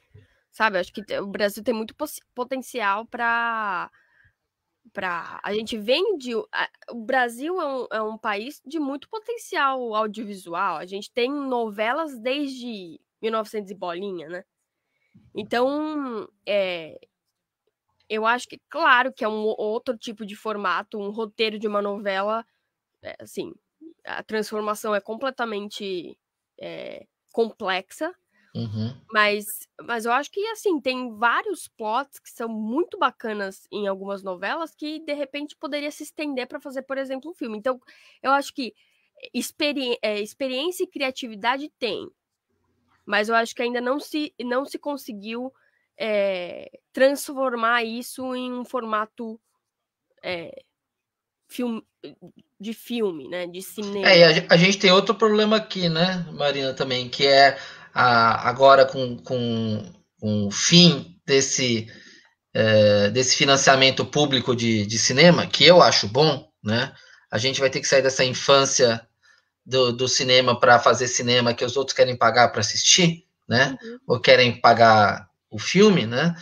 sabe? Eu acho que o Brasil tem muito potencial para a gente vende. O Brasil é um país de muito potencial audiovisual. A gente tem novelas desde 1900 e bolinha, né? Então, eu acho que, claro, que é um outro tipo de formato, um roteiro de uma novela, assim, a transformação é completamente complexa. Uhum. Mas eu acho que, assim, tem vários plots que são muito bacanas em algumas novelas que, de repente, poderia se estender para fazer, por exemplo, um filme. Então, eu acho que experiência e criatividade tem, mas eu acho que ainda não se conseguiu transformar isso em um formato de filme, né, de cinema. E a gente tem outro problema aqui, né, Marina, também, que é agora com o fim desse financiamento público de cinema, que eu acho bom, né? A gente vai ter que sair dessa infância do cinema para fazer cinema que os outros querem pagar para assistir, né? Uhum. Ou querem pagar o filme, né?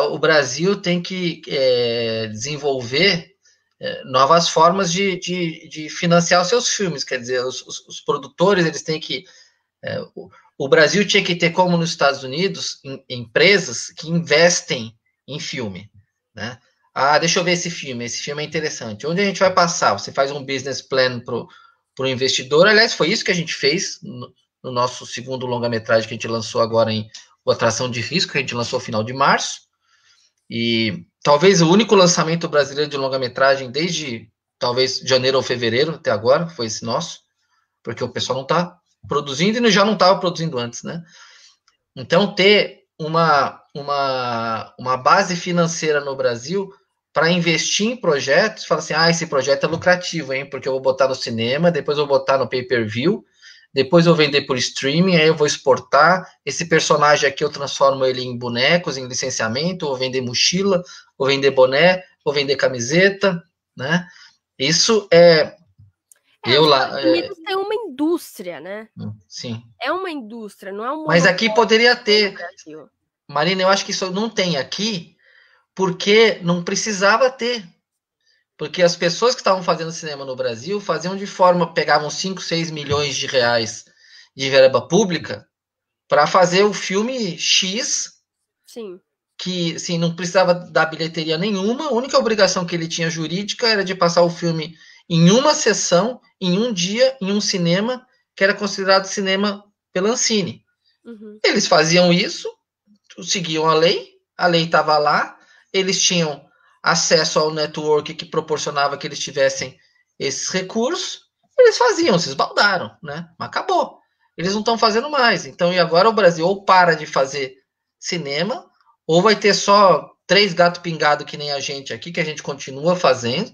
O Brasil tem que desenvolver novas formas de financiar os seus filmes, quer dizer, os produtores eles têm que o Brasil tinha que ter, como nos Estados Unidos, empresas que investem em filme, né? Deixa eu ver esse filme é interessante. Onde a gente vai passar? Você faz um business plan para o investidor. Aliás, foi isso que a gente fez no nosso segundo longa-metragem que a gente lançou agora em O Atração de Risco, que a gente lançou no final de março. E talvez o único lançamento brasileiro de longa-metragem desde talvez janeiro ou fevereiro até agora foi esse nosso, porque o pessoal não está produzindo e já não estava produzindo antes, né? Então, ter uma base financeira no Brasil para investir em projetos, fala assim, esse projeto é lucrativo, hein? Porque eu vou botar no cinema, depois eu vou botar no pay-per-view, depois eu vou vender por streaming, aí eu vou exportar, esse personagem aqui eu transformo ele em bonecos, em licenciamento, vou vender mochila, vou vender boné, vou vender camiseta, né? Isso Os Estados Unidos tem uma indústria, né? Sim. É uma indústria, não é um Mas aqui poderia ter. Brasil. Marina, eu acho que isso não tem aqui, porque não precisava ter. Porque as pessoas que estavam fazendo cinema no Brasil faziam de forma, pegavam 5, 6 milhões de reais de verba pública para fazer o filme X. Sim. Que assim, não precisava dar bilheteria nenhuma, a única obrigação que ele tinha jurídica era de passar o filme em uma sessão, em um dia, em um cinema, que era considerado cinema pela Ancine. Uhum. Eles faziam isso, seguiam a lei estava lá, eles tinham acesso ao network que proporcionava que eles tivessem esses recursos, eles faziam, se esbaldaram, né? Mas acabou. Eles não estão fazendo mais. Então, e agora o Brasil ou para de fazer cinema, ou vai ter só 3 gatos pingados que nem a gente aqui, que a gente continua fazendo,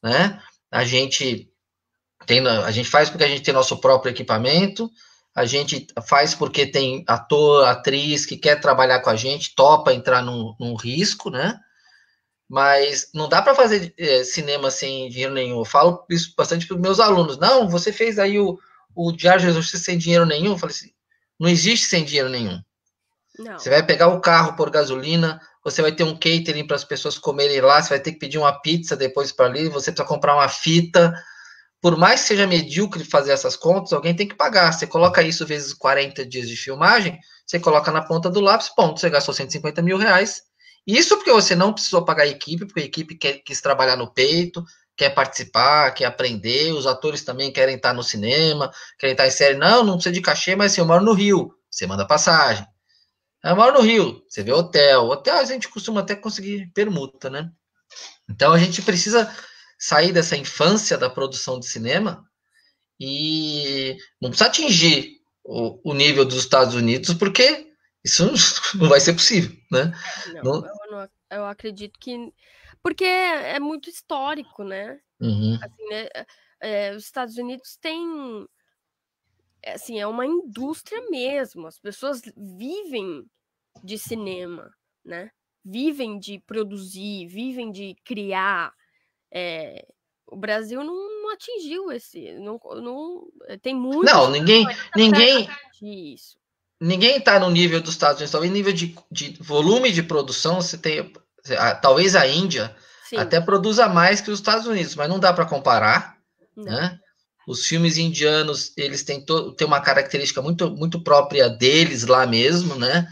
né? A gente faz porque a gente tem nosso próprio equipamento, a gente faz porque tem ator, atriz que quer trabalhar com a gente, topa entrar num risco, né? Mas não dá para fazer cinema sem dinheiro nenhum. Eu falo isso bastante para os meus alunos. Não, você fez aí o Diário de Jesus sem dinheiro nenhum. Eu falei assim, não existe sem dinheiro nenhum. Não. Você vai pegar o carro por gasolina, você vai ter um catering para as pessoas comerem lá, você vai ter que pedir uma pizza depois para ali, você precisa comprar uma fita. Por mais que seja medíocre fazer essas contas, alguém tem que pagar. Você coloca isso vezes 40 dias de filmagem, você coloca na ponta do lápis, ponto, você gastou 150 mil reais. Isso porque você não precisou pagar a equipe, porque a equipe quis trabalhar no peito, quer participar, quer aprender, os atores também querem estar no cinema, querem estar em série. Não precisa de cachê, mas assim, eu moro no Rio, você manda passagem. Eu moro no Rio, você vê hotel. Hotel a gente costuma até conseguir permuta, né? Então a gente precisa sair dessa infância da produção de cinema e não precisa atingir o nível dos Estados Unidos, porque isso não vai ser possível, né? Eu acredito que... Porque é muito histórico, né? Assim, né? Os Estados Unidos têm, assim, é uma indústria mesmo. As pessoas vivem de cinema, né? Vivem de produzir, vivem de criar. O Brasil não atingiu esse, não tem muito Não, ninguém isso. Ninguém está no nível dos Estados Unidos, talvez nível de volume de produção, você tem, talvez a Índia Sim. até produza mais que os Estados Unidos, mas não dá para comparar, Não. né? Os filmes indianos, eles têm uma característica muito própria deles lá mesmo, né?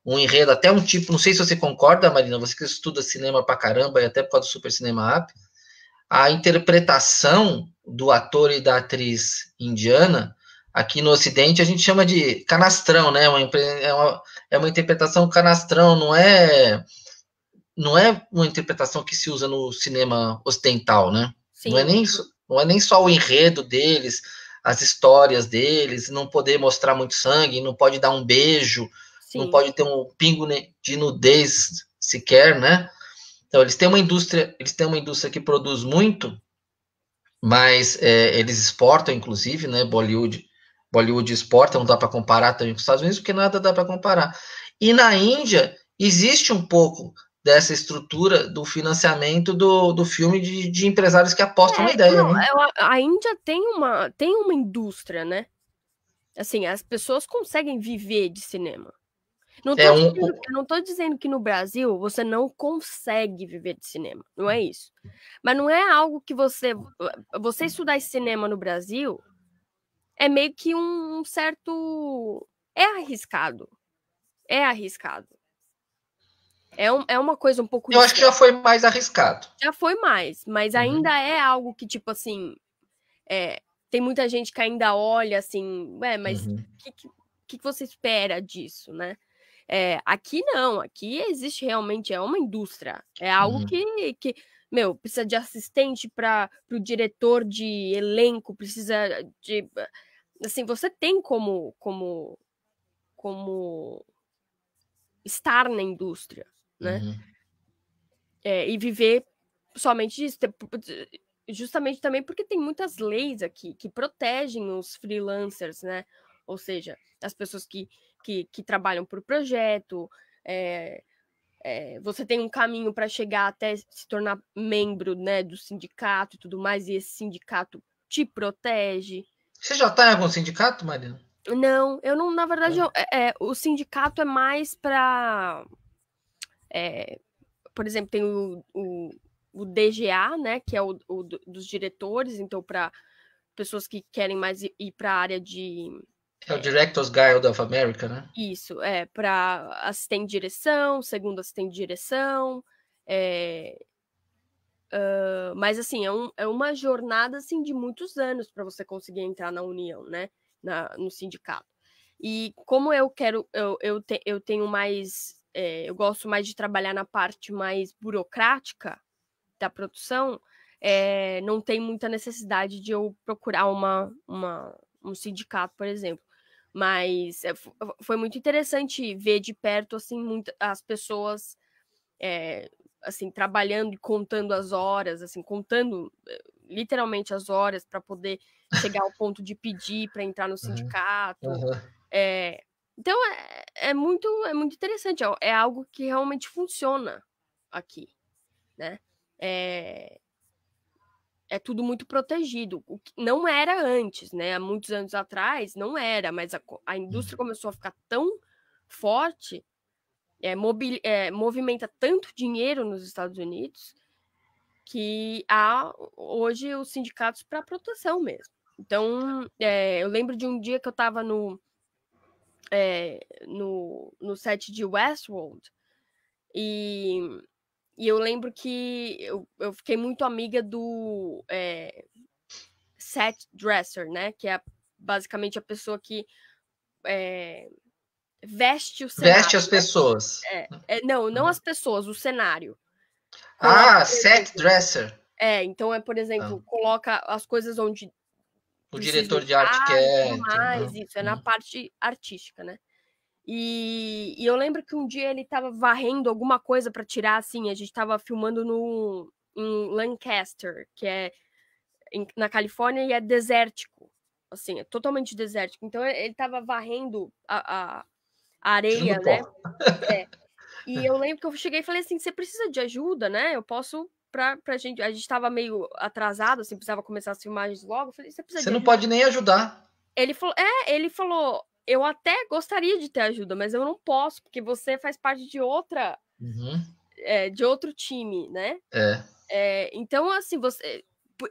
Um enredo, até um tipo, não sei se você concorda, Marina, você que estuda cinema pra caramba, e até por causa do Super Cinema App, a interpretação do ator e da atriz indiana, aqui no Ocidente a gente chama de canastrão, né? É uma interpretação canastrão, não é uma interpretação que se usa no cinema ocidental, né? Sim. Não é nem só o enredo deles, as histórias deles, não poder mostrar muito sangue, não pode dar um beijo, Sim. não pode ter um pingo de nudez sequer, né? Então, eles têm uma indústria que produz muito, mas eles exportam, inclusive, né? Bollywood exporta, não dá para comparar também com os Estados Unidos, porque nada dá para comparar. E na Índia, existe um pouco dessa estrutura do financiamento do filme de empresários que apostam na ideia, né? A Índia tem uma indústria, né? Assim, as pessoas conseguem viver de cinema. Eu não tô dizendo que no Brasil você não consegue viver de cinema, não é isso. Mas não é algo que você estudar esse cinema no Brasil é meio que um certo... É arriscado. É uma coisa um pouco... Eu acho que já foi mais arriscado. Já foi mais, mas ainda é algo que, tipo assim... tem muita gente que ainda olha assim... mas o que você espera disso, né? Aqui não, aqui existe realmente, é uma indústria, é algo que precisa de assistente para o diretor de elenco, precisa de, assim, você tem como estar na indústria, né? E viver somente disso, justamente também porque tem muitas leis aqui que protegem os freelancers, né? Ou seja, as pessoas que trabalham por projeto, você tem um caminho para chegar até se tornar membro, né, do sindicato e tudo mais, e esse sindicato te protege. Você já está em algum sindicato, Marina? Não, eu não, na verdade, o sindicato é mais para... por exemplo, tem o DGA, né, que é o dos diretores, então para pessoas que querem mais ir para a área de... É o Directors Guild of America, né? Isso, para assistente de direção, segundo assistente de direção, mas assim, é uma jornada assim, de muitos anos para você conseguir entrar na união, né? No sindicato. E como eu tenho mais... eu gosto mais de trabalhar na parte mais burocrática da produção, não tem muita necessidade de eu procurar um sindicato, por exemplo. Mas foi muito interessante ver de perto assim, as pessoas assim, trabalhando e contando as horas, assim, contando literalmente as horas para poder chegar ao ponto de pedir para entrar no sindicato. Então é muito interessante, é algo que realmente funciona aqui, né? É tudo muito protegido, o que não era antes, né? Há muitos anos atrás não era, mas a indústria começou a ficar tão forte, movimenta tanto dinheiro nos Estados Unidos que há hoje os sindicatos para proteção mesmo. Então, eu lembro de um dia que eu estava no set de Westworld e eu lembro que eu fiquei muito amiga do set dresser, né? Que é basicamente a pessoa que veste o cenário. Veste as pessoas. Não as pessoas, o cenário. Set dresser. Então por exemplo, coloca as coisas onde o diretor de arte quer. Isso, na parte artística, né? E eu lembro que um dia ele estava varrendo alguma coisa para tirar, assim, a gente estava filmando em Lancaster, que é na Califórnia e é desértico. Assim, é totalmente desértico. Então, ele tava varrendo a areia, né? E eu lembro que eu cheguei e falei assim, você precisa de ajuda, né? Eu posso... Pra gente... A gente tava meio atrasado, assim, precisava começar as filmagens logo. Eu falei, você precisa de não ajuda? pode nem ajudar. Ele falou, eu até gostaria de ter ajuda, mas eu não posso, porque você faz parte de outra... de outro time, né? Então, assim, você...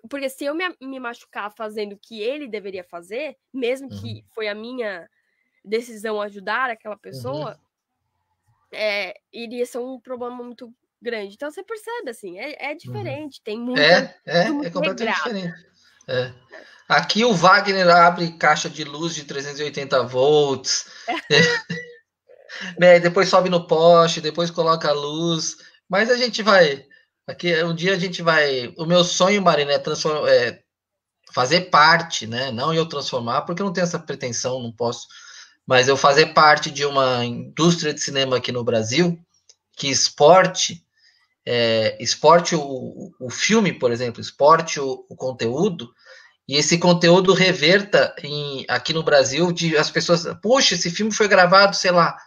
Porque se eu me machucar fazendo o que ele deveria fazer, mesmo que foi a minha decisão ajudar aquela pessoa, iria ser um problema muito grande. Então, você percebe, assim, é diferente. Tem muita... É completamente diferente. Aqui o Wagner abre caixa de luz de 380 volts, depois sobe no poste, depois coloca a luz, mas a gente vai... Aqui, um dia a gente vai... O meu sonho, Marina, é fazer parte, né? Não eu transformar, porque eu não tenho essa pretensão, não posso. Mas eu fazer parte de uma indústria de cinema aqui no Brasil que exporte o filme, por exemplo, exporte o conteúdo, e esse conteúdo reverta aqui no Brasil, as pessoas... Puxa, esse filme foi gravado, sei lá,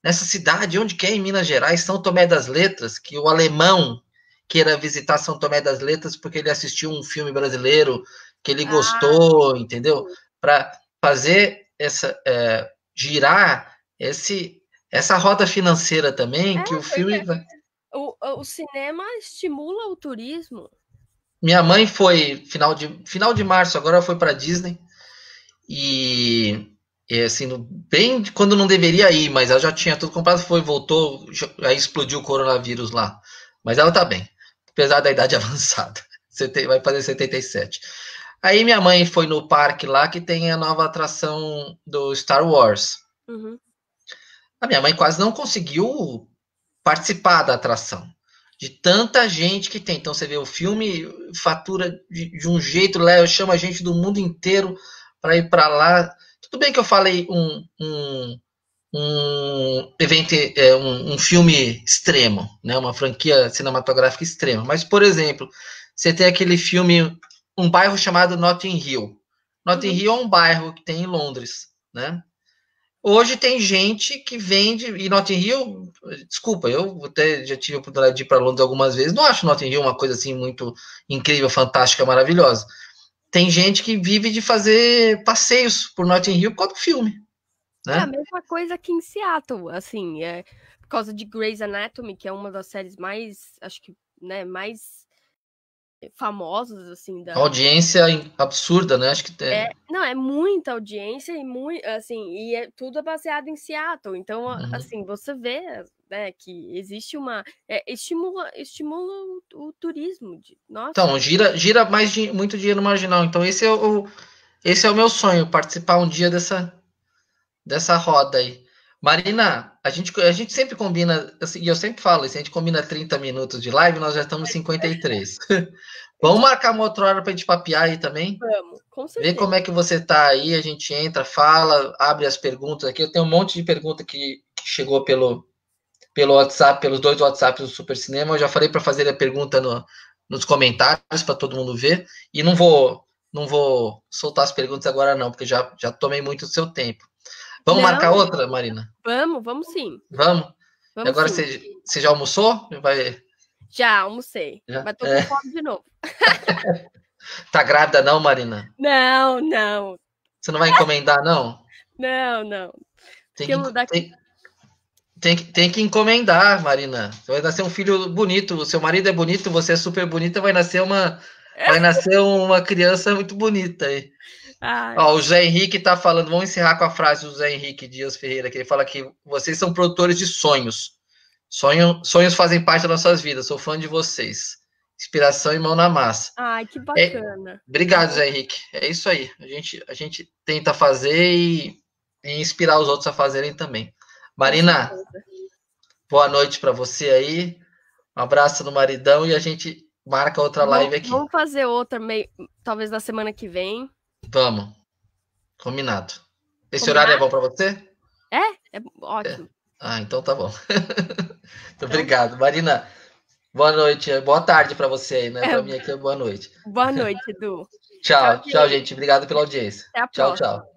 nessa cidade, onde que é, em Minas Gerais, São Tomé das Letras, que o alemão queira visitar São Tomé das Letras porque ele assistiu um filme brasileiro que ele gostou, entendeu? Para fazer girar essa roda financeira também, que o filme... O cinema estimula o turismo. Minha mãe foi final de março, agora foi para Disney, e assim, bem quando não deveria ir, mas ela já tinha tudo comprado, voltou, aí explodiu o coronavírus lá. Mas ela tá bem, apesar da idade avançada. Vai fazer 77. Aí minha mãe foi no parque lá, que tem a nova atração do Star Wars. A minha mãe quase não conseguiu participar da atração, de tanta gente que tem. Então você vê o filme, fatura de um jeito, chama gente do mundo inteiro para ir para lá. Tudo bem que eu falei um evento, um filme extremo, né? Uma franquia cinematográfica extrema. Mas, por exemplo, você tem aquele filme, um bairro chamado Notting Hill. Notting Hill é um bairro que tem em Londres, né? Hoje tem gente que vende, e Notting Hill, desculpa, eu até já tive a oportunidade de ir para Londres algumas vezes, não acho Notting Hill uma coisa assim muito incrível, fantástica, maravilhosa. Tem gente que vive de fazer passeios por Notting Hill por causa do filme. Né? É a mesma coisa aqui em Seattle, assim, por causa de Grey's Anatomy, que é uma das séries mais, acho que, né, mais famosas, assim, da... Audiência absurda, né? Acho que tem. Não, é muita audiência e assim, e tudo é baseado em Seattle. Então, assim, você vê, né, que existe uma... estimula o turismo. Nossa. Então, gira muito dinheiro marginal. Então, esse é o meu sonho, participar um dia dessa roda aí. Marina, a gente sempre combina, assim, e eu sempre falo isso, a gente combina 30 minutos de live, nós já estamos em 53. Vamos marcar uma outra hora para a gente papear aí também? Vamos, com certeza. Ver como é que você tá aí, a gente entra, fala, abre as perguntas aqui. Eu tenho um monte de pergunta que chegou pelo WhatsApp, pelos 2 WhatsApps do Super Cinema. Eu já falei para fazer a pergunta nos comentários para todo mundo ver. E não vou soltar as perguntas agora não, porque já tomei muito do seu tempo. Vamos marcar outra, Marina? Vamos sim. Vamos agora sim. Você já almoçou? Já almocei, mas tô com fome de novo. Tá grávida não, Marina? Não. Você não vai encomendar, não? Não. Tem que encomendar, Marina. Vai nascer um filho bonito. O seu marido é bonito, você é super bonita, vai nascer uma criança muito bonita aí. Ó, o José Henrique tá falando, vamos encerrar com a frase do José Henrique Dias Ferreira, que ele fala que vocês são produtores de sonhos. Sonhos fazem parte das nossas vidas. Sou fã de vocês. Inspiração e mão na massa. Ai, que bacana. Obrigado, Zé Henrique. É isso aí. A gente tenta fazer e inspirar os outros a fazerem também. Marina, boa noite para você aí. Um abraço no maridão e a gente marca outra live aqui. Vamos fazer outra, talvez na semana que vem. Vamos. Combinado. Esse horário é bom para você? É ótimo. Ah, então tá bom. Então, obrigado. Marina, Boa noite, boa tarde para você aí, né? Para mim aqui é boa noite. Boa noite, Edu. Tchau, gente. Obrigado pela audiência. Até a tchau, próxima. tchau.